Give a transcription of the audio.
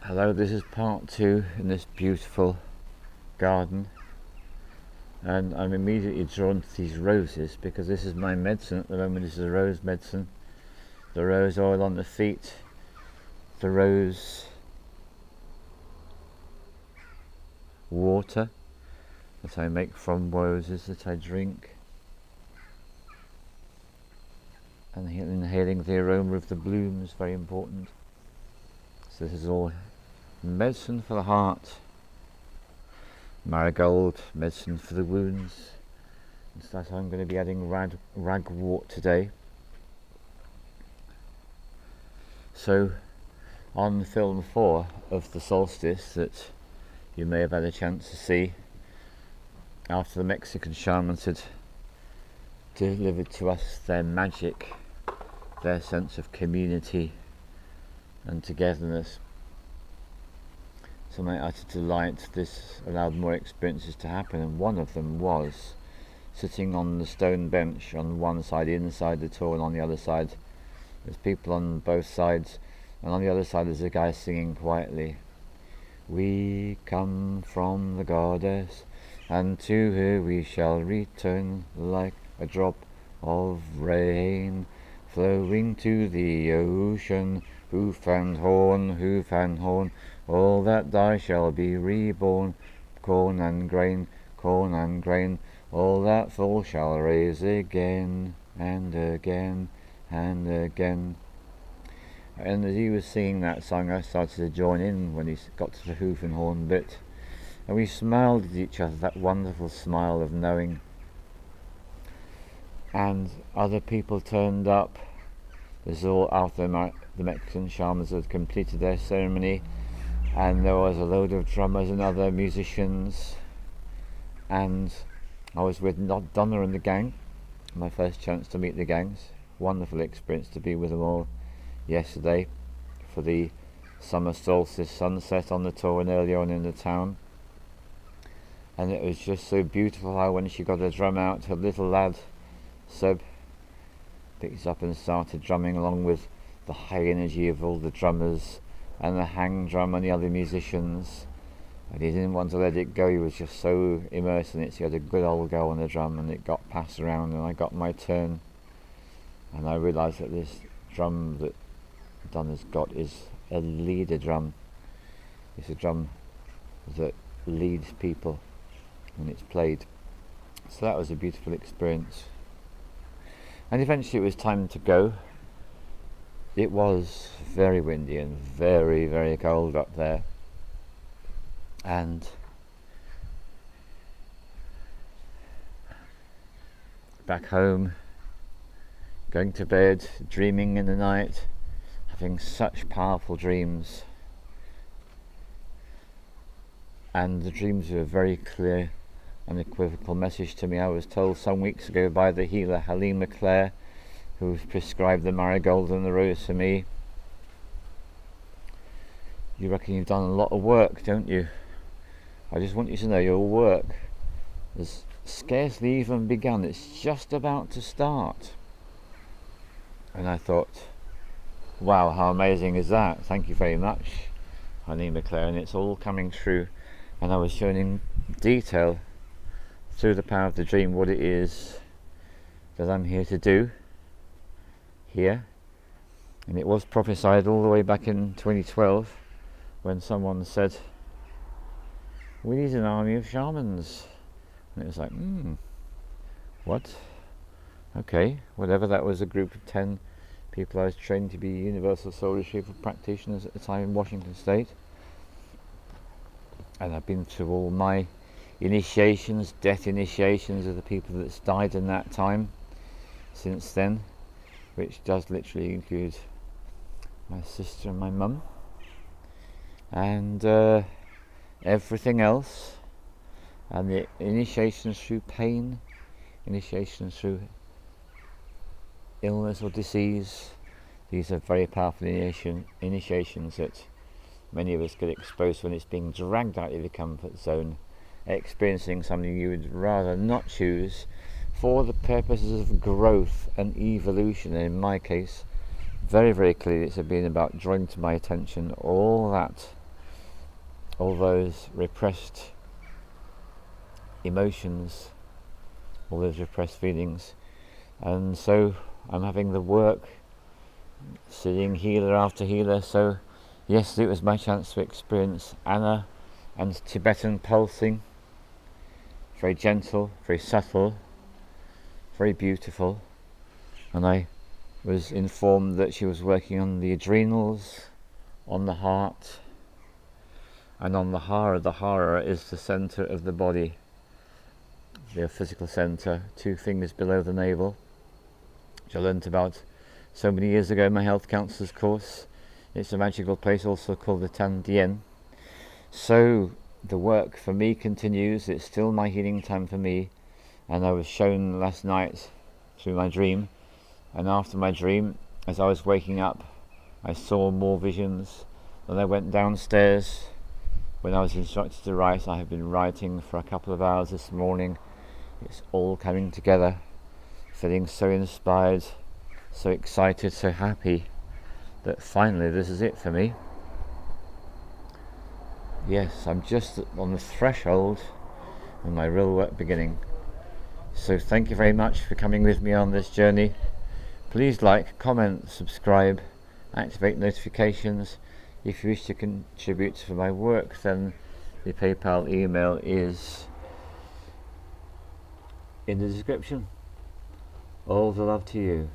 Hello, this is part 2 in this beautiful garden, and I'm immediately drawn to these roses because this is my medicine at the moment. This is a rose medicine, the rose oil on the feet, the rose water that I make from roses that I drink, and inhaling the aroma of the blooms, very important. So this is all medicine for the heart. Marigold, medicine for the wounds. And so I'm going to be adding ragwort today. So on film 4 of the Solstice that you may have had a chance to see, after the Mexican shamans had delivered to us their magic, their sense of community and togetherness, to my utter delight, this allowed more experiences to happen, and one of them was sitting on the stone bench on one side inside the tour, and on the other side there's people on both sides, and on the other side there's a guy singing quietly, "We come from the goddess, and to her we shall return, like a drop of rain flowing to the ocean. Hoof and horn, all that die shall be reborn. Corn and grain, all that fall shall raise again, and again, and again." And as he was singing that song, I started to join in when he got to the hoof and horn bit, and we smiled at each other, that wonderful smile of knowing. And other people turned up. This is all after the Mexican shamans had completed their ceremony, and there was a load of drummers and other musicians, and I was with Donna and the gang, my first chance to meet the gangs. Wonderful experience to be with them all yesterday for the summer solstice sunset on the tour and earlier on in the town. And it was just so beautiful how when she got her drum out, her little lad Seb picked up and started drumming along with the high energy of all the drummers and the hang drum and the other musicians, and he didn't want to let it go. He was just so immersed in it. So he had a good old go on the drum, and it got passed around, and I got my turn, and I realised that this drum that Donna's got is a leader drum. It's a drum that leads people when it's played. So that was a beautiful experience. And eventually it was time to go. It was very windy and very, very cold up there. And back home, going to bed, dreaming in the night, having such powerful dreams. And the dreams were a very clear, unequivocal message to me. I was told some weeks ago by the healer Halima Clare, who prescribed the marigold and the rose for me, "You reckon you've done a lot of work, don't you? I just want you to know your work has scarcely even begun. It's just about to start." And I thought, wow, how amazing is that? Thank you very much, Halima Clare. And it's all coming true. And I was shown in detail through the power of the dream what it is that I'm here to do here. And it was prophesied all the way back in 2012 when someone said, "We need an army of shamans." And it was like, what? Okay, whatever. That was a group of 10 people I was trained to be universal soul retrieval practitioners at the time in Washington State. And I've been through all my initiations, death initiations of the people that's died in that time since then, which does literally include my sister and my mum, and everything else, and the initiations through pain, initiations through illness or disease. These are very powerful initiations that many of us get exposed when it's being dragged out of your comfort zone, experiencing something you would rather not choose for the purposes of growth and evolution. And in my case, very, very clearly, it's been about drawing to my attention all that all those repressed emotions, all those repressed feelings. And so I'm having the work, seeing healer after healer. So yesterday it was my chance to experience Anna and Tibetan pulsing. Very gentle, very subtle, very beautiful. And I was informed that she was working on the adrenals, on the heart, and on the hara. The hara is the centre of the body, the physical centre, 2 fingers below the navel, which I learnt about so many years ago in my health counsellor's course. It's a magical place also called the Tan Dien. So the work for me continues. It's still my healing time for me, and I was shown last night through my dream, and after my dream, as I was waking up, I saw more visions. Then I went downstairs. When I was instructed to write, I have been writing for a couple of hours this morning. It's all coming together, feeling so inspired, so excited, so happy that finally this is it for me. Yes, I'm just on the threshold of my real work beginning. So thank you very much for coming with me on this journey. Please like, comment, subscribe, activate notifications. If you wish to contribute for my work, then the PayPal email is in the description. All the love to you.